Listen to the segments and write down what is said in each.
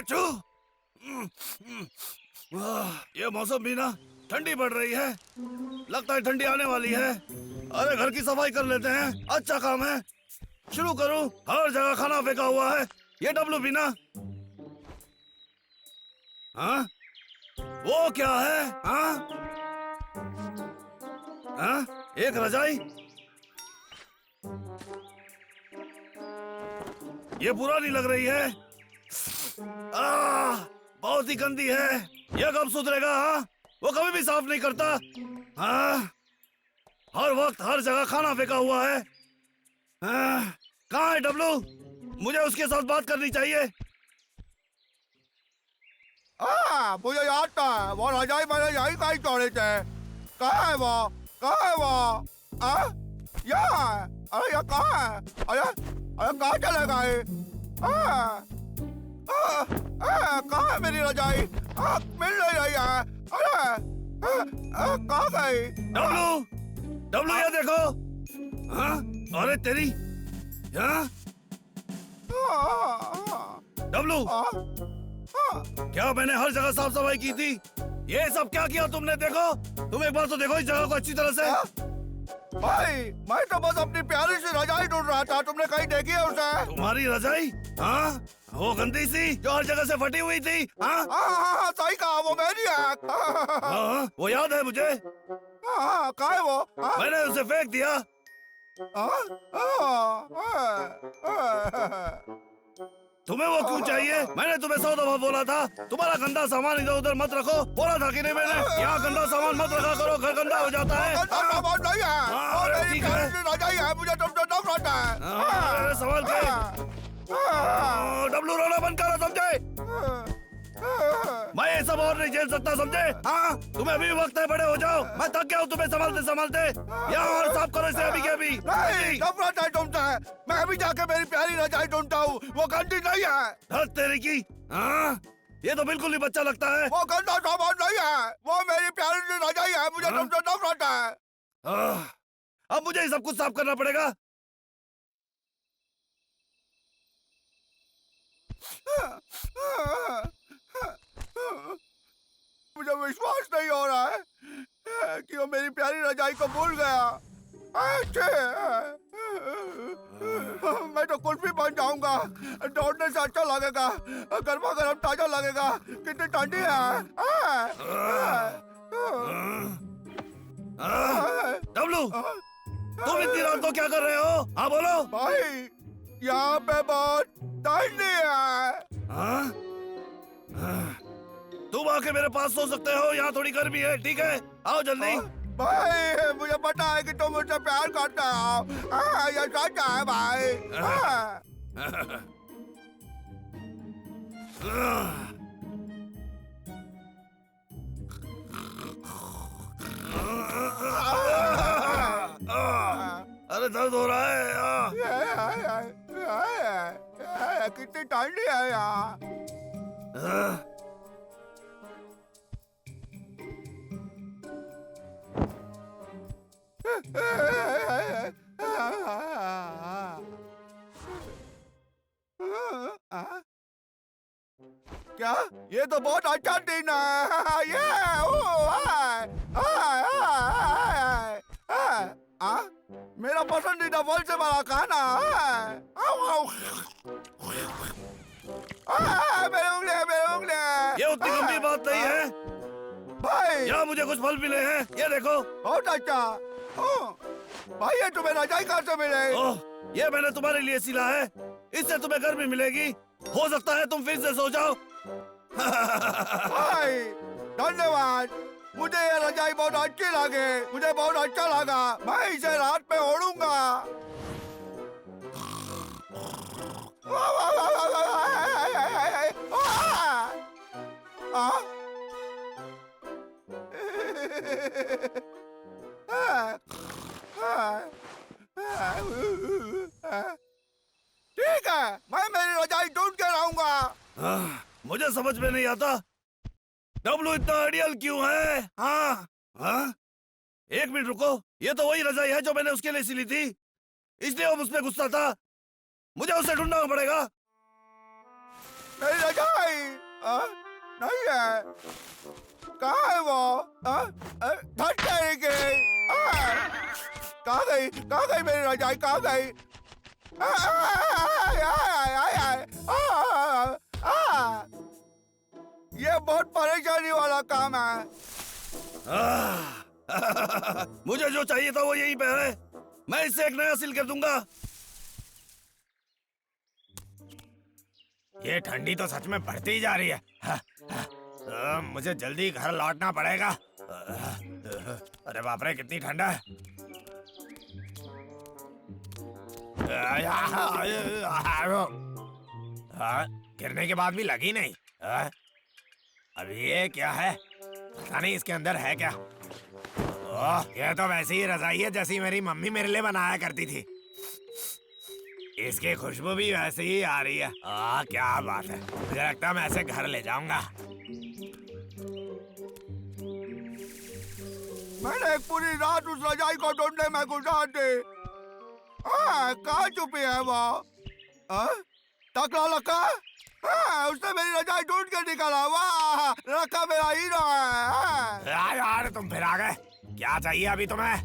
बच्चू। ये मौसम भी ना ठंडी पड़ रही है, लगता है ठंडी आने वाली है। अरे घर की सफाई कर लेते हैं, अच्छा काम है। शुरू करूं? हर जगह खाना फेंका हुआ है। ये डब्लू भी ना। हाँ, वो क्या है? हाँ, हाँ, एक रजाई। ये पुरानी लग रही है। बहुत ही गंदी है। ये कब सुधरेगा? हाँ, वो कभी भी साफ नहीं करता। हाँ, हर वक्त हर जगह खाना फेंका हुआ है। हाँ, कहाँ है डब्लू? मुझे उसके साथ बात करनी चाहिए। मुझे याद था, वो रजाई मैंने यही कहीं छोड़े थे। कहाँ है वो? कहाँ है वो? यहाँ। अरे ये कहाँ है? अरे अरे कहाँ चले गए? कहाँ है मेरी रजाई? मिल नहीं रही है। अरे कहाँ गई? डब्लू, डब्लू ये देखो। हाँ, अरे तेरी। हाँ, डब्लू, क्या मैंने हर जगह साफ सफाई की थी? ये सब क्या किया तुमने? देखो, तुम एक बार तो देखो इस जगह को अच्छी तरह से। भाई, मैं तो बस अपनी प्यारी सी रजाई ढूंढ रहा था। तुमने कहीं देखी है उसे? तुम्हारी रजाई? हाँ, वो गंदी सी जो हर जगह से फटी हुई थी। हाँ, सही कहा, वो मेरी है। हाँ, वो याद है मुझे। कहाँ है वो? मैंने उसे फेंक दिया। तुम्हें वो क्यों चाहिए? मैंने तुम्हें 100 दफा बोला था तुम्हारा गंदा सामान इधर उधर मत रखो। बोला था कि नहीं मैंने? यहाँ गंदा सामान मत रखा करो, घर गंदा हो जाता है। गंदा सामान नहीं है, वो मेरी प्यारी सी रजाई है। मुझे तुमसे नफरत है। सवाल के डब्लू, रोना बंद करो, समझे? मैं ये सब और नहीं झेल सकता, समझे? हाँ, तुम्हें अभी वक्त है, बड़े हो जाओ। मैं थक गया हूँ तुम्हें संभालते संभालते। यहाँ और साफ करो इसे अभी के अभी। नहीं, नफरत है तुमसे। मैं अभी जाके मेरी प्यारी रजाई ढूंढता हूँ। वो गंदी नहीं है। धत तेरी की। हाँ, ये तो बिल्कुल ही बच्चा लगता है। वो गंदा सामान नहीं है, वो मेरी प्यारी सी रजाई है। मुझे तुमसे नफरत है। अब मुझे ये सब कुछ साफ करना पड़ेगा। मुझे विश्वास नहीं हो रहा है कि वो मेरी प्यारी रजाई को भूल गया। मैं तो कुल्फी बन जाऊंगा। दौड़ने से अच्छा लगेगा, गर्मा गर्म ताजा लगेगा। कितनी ठंडी है। डब्लू, तुम इतनी रात को क्या कर रहे हो? हाँ बोलो। भाई, यहाँ पे बहुत ठंडी है। तुम आके मेरे पास सो सकते हो, यहाँ थोड़ी गर्मी है। ठीक है, आओ जल्दी। भाई, मुझे पता है कि तुम मुझसे प्यार करते हो। ये सच है भाई। अरे दर्द हो रहा है। कितनी ठंडी है यहाँ। क्या? ये तो बहुत अच्छा दिन है। मेरा पसंदीदा फल से बड़ा खाना है। मेरे उंगलियां, मेरे उंगलियां। ये उतनी गंभीर बात नहीं है भाई। यहाँ मुझे कुछ फल मिले हैं, ये देखो। बहुत अच्छा। भाई, ये तुम्हें रजाई कहाँ से मिले? ओह, ये मैंने तुम्हारे लिए सिला है। इससे तुम्हें गर्मी मिलेगी। हो सकता है तुम फिर से सो जाओ। भाई, धन्यवाद। मुझे ये रजाई बहुत अच्छी लगे। मुझे बहुत अच्छा लगा। मैं इसे रात में ओढ़ूंगा। ठीक है, मैं मेरी रजाई ढूंढ के लाऊंगा। मुझे समझ में नहीं आता डब्लू इतना आइडियल क्यों है। हाँ, एक मिनट रुको। ये तो वही रजाई है जो मैंने उसके लिए सिली थी, इसलिए वो मुझ पे गुस्सा था। मुझे उसे ढूंढना पड़ेगा। मेरी रजाई नहीं है। कहाँ है वो? धट जाएगी। कहाँ गई? कहाँ गई मेरी रजाई? कहाँ गई? ये बहुत परेशानी वाला काम है। मुझे जो चाहिए था वो यहीं पे है। मैं इससे एक नया सिल कर दूंगा। ये ठंडी तो सच में बढ़ती ही जा रही है। मुझे जल्दी घर लौटना पड़ेगा। अरे बाप रे, कितनी ठंडा है। गिरने के बाद भी लगी नहीं। अब ये क्या है? पता नहीं इसके अंदर है क्या। ये तो वैसी ही रजाई है जैसी मेरी मम्मी मेरे लिए बनाया करती थी। इसकी खुशबू भी वैसे ही आ रही है। क्या बात है। मुझे लगता है मैं ऐसे घर ले जाऊंगा। मैंने एक पूरी रात उस रजाई को ढूंढने में गुजार दी। कहाँ छुपी है वो? टकला लका? उसने मेरी रजाई ढूंढ के निकाला। वाह, लका मेरा हीरो है। यार तुम फिर आ गए। क्या चाहिए अभी तुम्हें?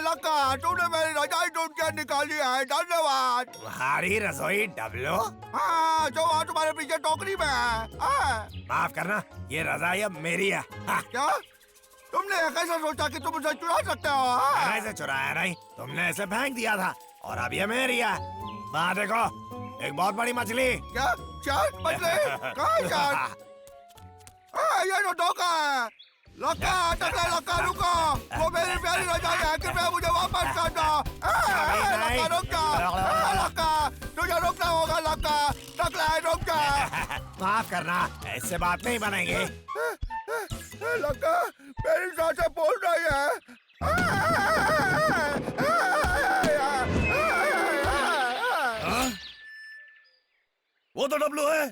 लका, तूने मेरी रजाई ढूंढ के निकाली है। धन्यवाद। तुम्हारी रसोई डब्लू? हाँ, जो वहाँ तुम्हारे पीछे टोकरी में है। माफ करना, ये रजाई अब मेरी है। क्या? तुमने कैसे सोचा कि तुम उसे चुरा सकते हो? मैंने इसे चुराया नहीं, तुमने इसे फेंक दिया था और अब ये मेरी है। वहाँ देखो, एक बहुत बड़ी मछली। क्या? चार मछली? कहाँ है चार? ये तो धोखा है। लका, टकला लका, रुको। वो मेरी प्यारी रजाई है। कृपया मुझे वापस कर दो। लका, रुक जा। लका, तुझे रुकना होगा। लका, टकला है, रुक जा। माफ करना, इससे बात नहीं बनेगी। लका, मेरी सांसें फूल रही है। वो तो डब्लू है।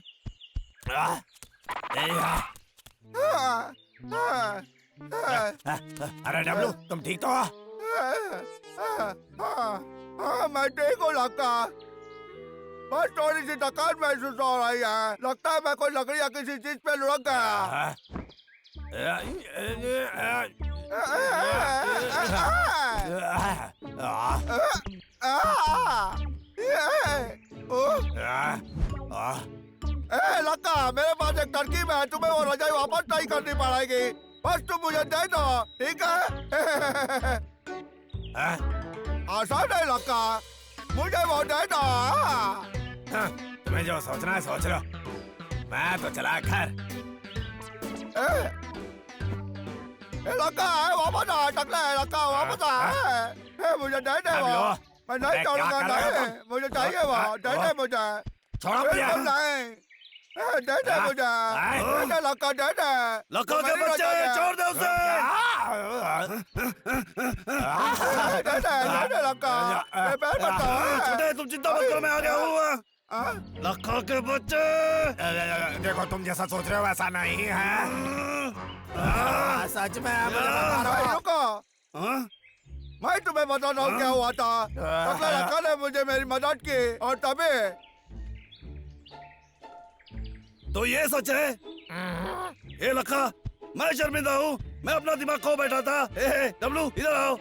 अरे डब्लू, तुम ठीक तो हो? मैं ठीक हूँ लका। बस थोड़ी सी थकान महसूस हो रही है। लगता है मैं कोई लकड़ी या किसी चीज पे लुढ़क गया। लका, मेरे पास एक तरकीब है। तुम्हें वो रजाई वापस नहीं करनी पड़ेगी। बस तुम मुझे दे दो, ठीक है? आसान है लका, मुझे वो दे दो। तुम्हें जो सोचना है सोच लो। मैं तो चला घर। लका है, वापस आ। टकला है लका, वापस आ। मुझे दे दे वो। मैं नहीं छोड़ूंगा। नहीं, मुझे चाहिए वो। दे दे मुझे। छोड़ो मुझे। नहीं, दे दे मुझे। दे दे लका, दे दे। लका के बच्चे, छोड़ दे उसे। दे दे लका। मैं पैर पड़ता हूँ। छोटे, तुम चिंता मत करो, मैं आ गया हूँ। लका के बच्चे। देखो, तुम जैसा सोच रहे हो वैसा नहीं है। सच में मुझे बता रहा हूँ। रुको, मैं तुम्हें बता रहा हूँ क्या हुआ था। टकला लका ने मुझे मेरी मदद की और तभी। तो ये सच है? ए लका, मैं शर्मिंदा हूँ। मैं अपना दिमाग खो बैठा था। डब्लू, इधर आओ।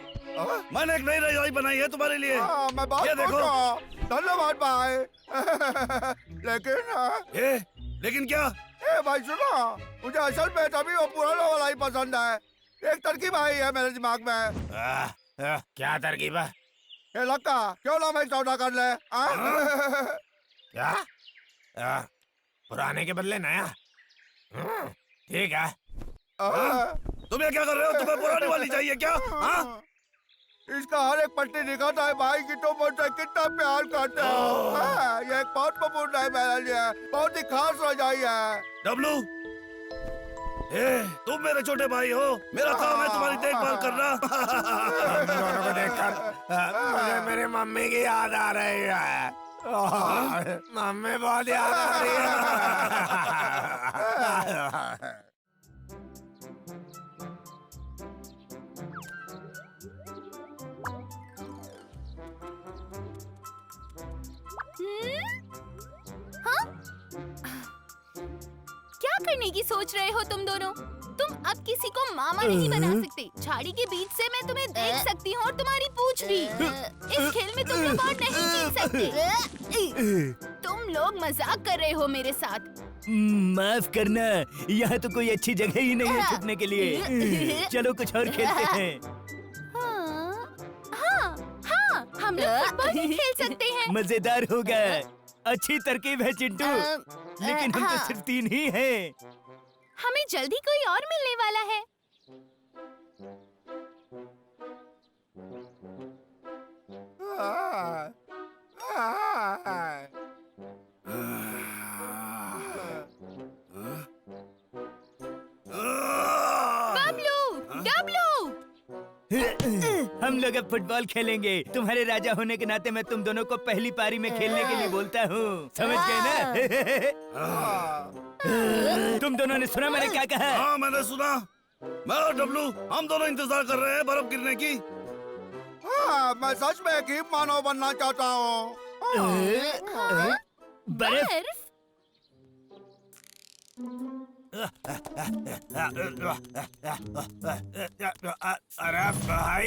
मैंने एक नई रजाई बनाई है तुम्हारे लिए। मैं बहुत ये देखो। धन्यवाद भाई। लेकिन क्या? भाई सुनो, मुझे असल में तभी वो पुराना वाला ही पसंद है। एक तरकीब आई है मेरे दिमाग में। क्या तरकीब है? लक्का, क्यों ना मैं सौदा कर ले? क्या? पुराने के बदले नया? ठीक है। तुम ये क्या कर रहे हो? तुम्हें पुरानी वाली चाहिए क्या? इसका हर एक पट्टी दिखाता है भाई कि तुम मुझसे कितना प्यार करते हो। ये एक बहुत महत्वपूर्ण है मेरे लिए। बहुत ही खास रजाई है। डब्लू, तुम मेरे छोटे भाई हो। मेरा काम है तुम्हारी देखभाल करना। दोनों को देखकर मुझे मेरी मम्मी की याद आ रही है। मम्मी बहुत याद आ रही है। की सोच रहे हो तुम दोनों? तुम अब किसी को मामा नहीं बना सकते। झाड़ी के बीच से मैं तुम्हें देख सकती हूँ और तुम्हारी पूंछ भी। इस खेल में तुम लोग और नहीं जीत सकते। तुम लोग मजाक कर रहे हो मेरे साथ। माफ करना, यहाँ तो कोई अच्छी जगह ही नहीं है छुपने के लिए। चलो कुछ और खेलते हैं। हाँ, हम लोग फुटबॉल भी खेल सकते हैं। मजेदार होगा। अच्छी तरकीब है चिंटू, लेकिन हम तो सिर्फ 3 ही हैं। हमें जल्दी कोई और मिलने वाला है। बबलू, डब्लू। हम लोग अब फुटबॉल खेलेंगे। तुम्हारे राजा होने के नाते मैं तुम दोनों को पहली पारी में खेलने के लिए बोलता हूँ। समझ गए ना? तुम दोनों ने सुना मैंने क्या कहा? हाँ मैंने सुना। मैं और डब्लू हम दोनों इंतजार कर रहे हैं बर्फ गिरने की। हाँ, मैं सच में एक हिप मानव बनना चाहता हूँ। बर्फ? अरे भाई,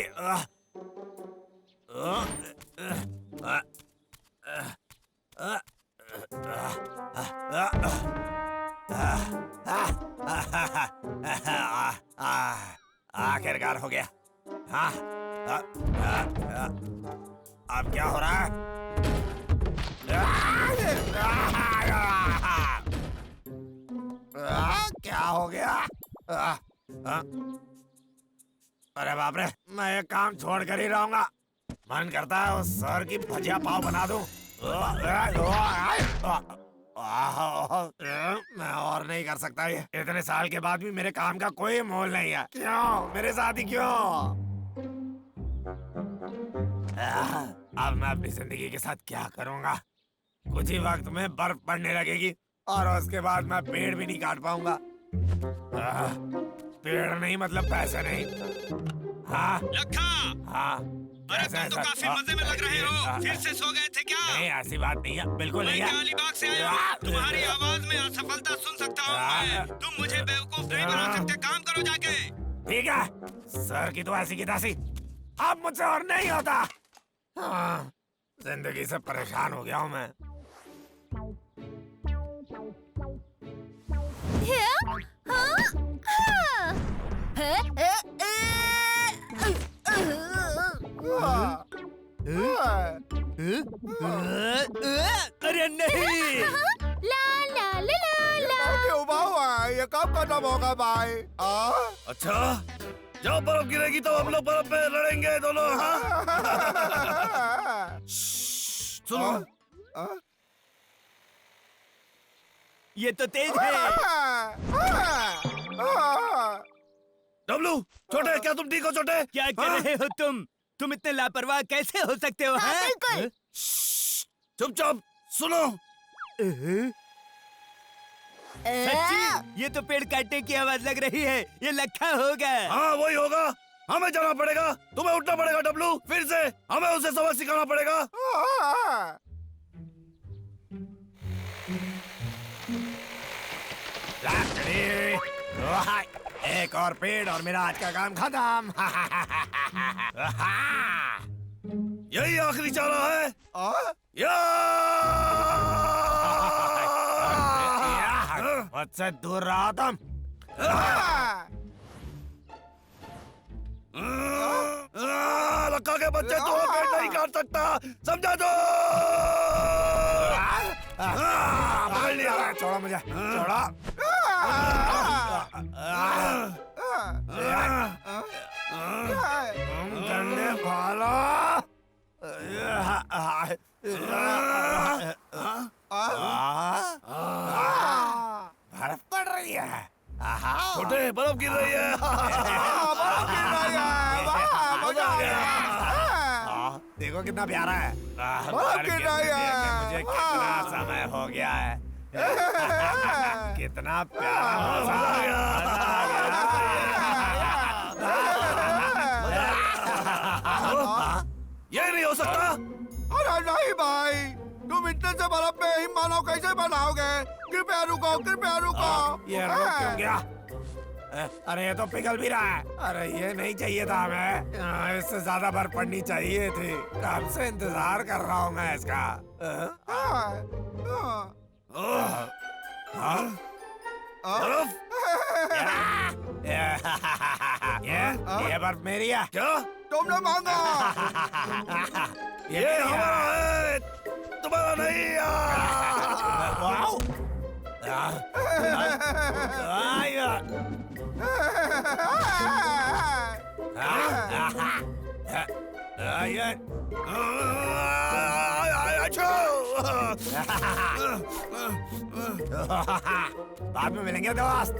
आखिरकार हो गया। हाँ, अब क्या हो रहा है? क्या हो गया? अरे बाप रे, मैं ये काम छोड़ कर ही रहूंगा। मन करता है उस सर की भजिया पाव बना दूं। मैं और नहीं कर सकता ये। इतने साल के बाद भी मेरे काम का कोई मोल नहीं है। क्यों? मेरे साथ ही क्यों? अब मैं अपनी जिंदगी के साथ क्या करूंगा? कुछ ही वक्त में बर्फ पड़ने लगेगी और उसके बाद मैं पेड़ भी नहीं काट पाऊंगा। पेड़ नहीं मतलब पैसे नहीं। हाँ लखा, हाँ, अरे तुम तो काफी मजे में लग रहे हो। फिर से सो गए थे क्या? नहीं, ऐसी बात नहीं है, बिल्कुल नहीं मैं है। अलीबाग से आया हूँ। तुम्हारी आवाज में असफलता सुन सकता हूँ मैं। तुम मुझे बेवकूफ नहीं बना सकते। काम करो जाके। ठीक है, सर की तो ऐसी की तैसी। अब मुझसे और नहीं होता। हाँ, जिंदगी से परेशान हो गया हूँ मैं। अरे नहीं! ला ला ला ला ला। क्यों हुआ? ये कब खत्म होगा भाई? अच्छा, जब बर्फ गिरेगी तो हम लोग बर्फ में लड़ेंगे दोनों। हाँ सुनो, ये तो तेज है। डब्लू, छोटे, क्या तुम ठीक हो छोटे? क्या कर रहे हो तुम? तुम इतने लापरवाह कैसे हो सकते हो? हैं? बिल्कुल। चुपचाप सुनो। सच्ची? ये तो पेड़ काटने की आवाज लग रही है। ये लखा होगा। हाँ वही होगा। हमें जाना पड़ेगा। तुम्हें उठना पड़ेगा डब्लू। फिर से हमें उसे सबक सिखाना पड़ेगा। एक और पेड़ और मेरा आज का काम खत्म। यही आखिरी चारा है। मुझसे दूर रहो तुम। लक्का के बच्चे तो पेड़ नहीं काट सकता, समझा दो। पकड़ लिया। छोड़ो मुझे, छोड़ो। तुम गंदे भालो। बर्फ पड़ रही है। छोटे, बर्फ गिर रही है। देखो कितना प्यारा है। बर्फ गिर रही है। मुझे कितना समय हो गया है। कितना प्यारा मजा आ गया। ये नहीं हो सकता। अरे नहीं भाई, तुम इतने से बर्फ में हिम मानव कैसे बनाओगे? कृपया रुको, कृपया रुको। ये रुक क्यों गया? अरे ये तो पिघल भी रहा है। अरे ये नहीं चाहिए था हमें, इससे ज्यादा बर्फ पड़नी चाहिए थी। कब से इंतजार कर रहा हूँ मैं इसका। बर्फ ये बर्फ मेरी है। क्या? तुमने मांगा। ये हमारा है, तुम्हारा नहीं। वाओ! बाद में मिलेंगे दोस्त।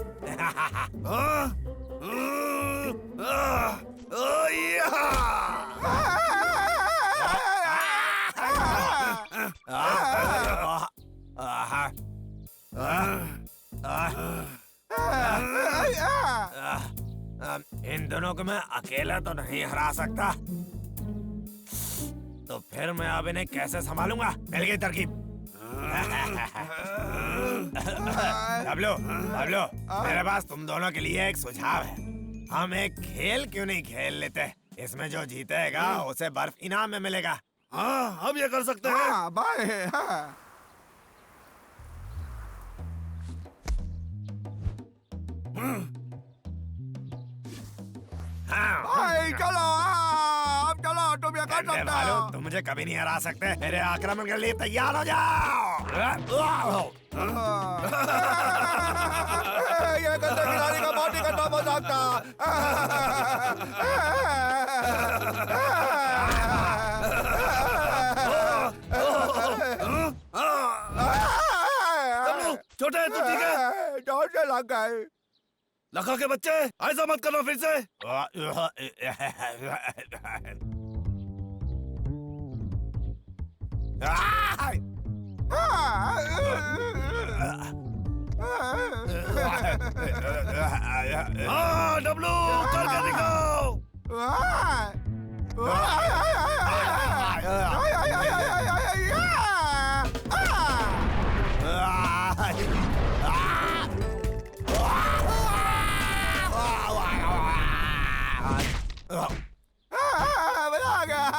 इन दोनों को मैं अकेला तो नहीं हरा सकता, तो फिर मैं अब इन्हें कैसे संभालूंगा? मिल गई तरकीब। बबलू, बबलू, मेरे पास तुम दोनों के लिए एक सुझाव है। हम एक खेल क्यों नहीं खेल लेते? इसमें जो जीतेगा उसे बर्फ इनाम में मिलेगा। हाँ, हम ये कर सकते हैं। हाँ, बाय। हाँ। हाँ, चलो, अब चलो, तुम ये कर डंडे सकते वालों, हो। तुम मुझे कभी नहीं हरा सकते। मेरे आक्रमण के लिए तैयार हो जाओ। ये गंदे खिलाड़ी का बहुत ही गंदा मजाक था। छोटे, तू ठीक है? जोर से लग गए। लखा के बच्चे, ऐसा मत करना फिर से। हाँ, डब्लू, करके दिखाओ।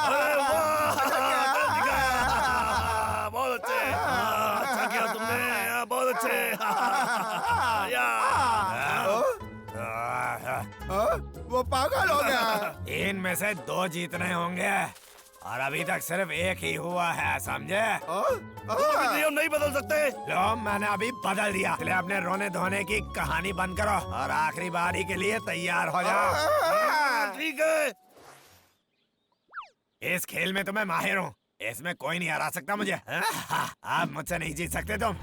अरे वाह, कर दिखाया। बहुत अच्छे। अच्छा किया तुमने, बहुत अच्छे। वो पागल हो गया। इनमें से 2 जीतने होंगे और अभी तक सिर्फ एक ही हुआ है, समझे? नियम नहीं बदल सकते। लो, मैंने अभी बदल दिया। इसलिए अपने रोने धोने की कहानी बंद करो और आखिरी बारी के लिए तैयार हो जाओ। ठीक है। इस खेल में तो मैं माहिर हूँ, इसमें कोई नहीं हरा सकता मुझे। आप मुझसे नहीं जीत सकते तुम।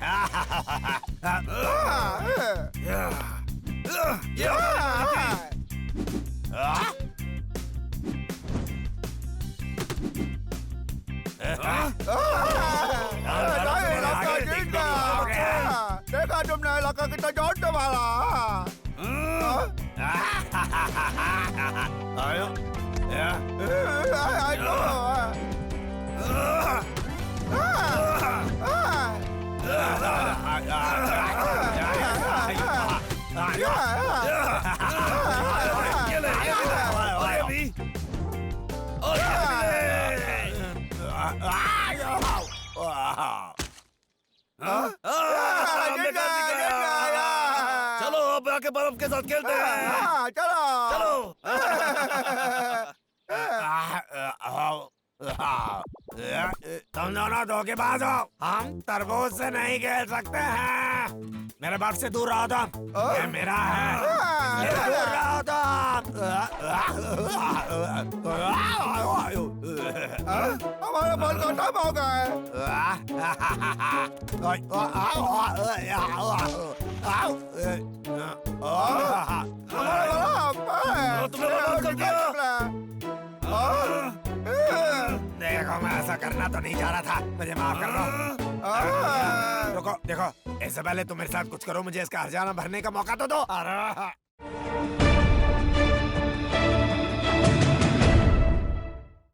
देखा तुमने लड़का कितना जोर से मारा। चलो अब आके बर्फ के साथ खेलते हैं। चलो तुम दोनों धोखेबाज हो। हम तरबूज से नहीं खेल सकते हैं। मेरे बाप से दूर रहो तुम। ये मेरा है। ये दूर रहो तुम। हमारे बल खत्म हो गए। तुमने बर्बाद कर दिया। देखो, मैं ऐसा करना तो नहीं चाह रहा था, मुझे माफ कर दो। रुको, देखो, इससे पहले तुम मेरे साथ कुछ करो, मुझे इसका हर्जाना भरने का मौका तो दो।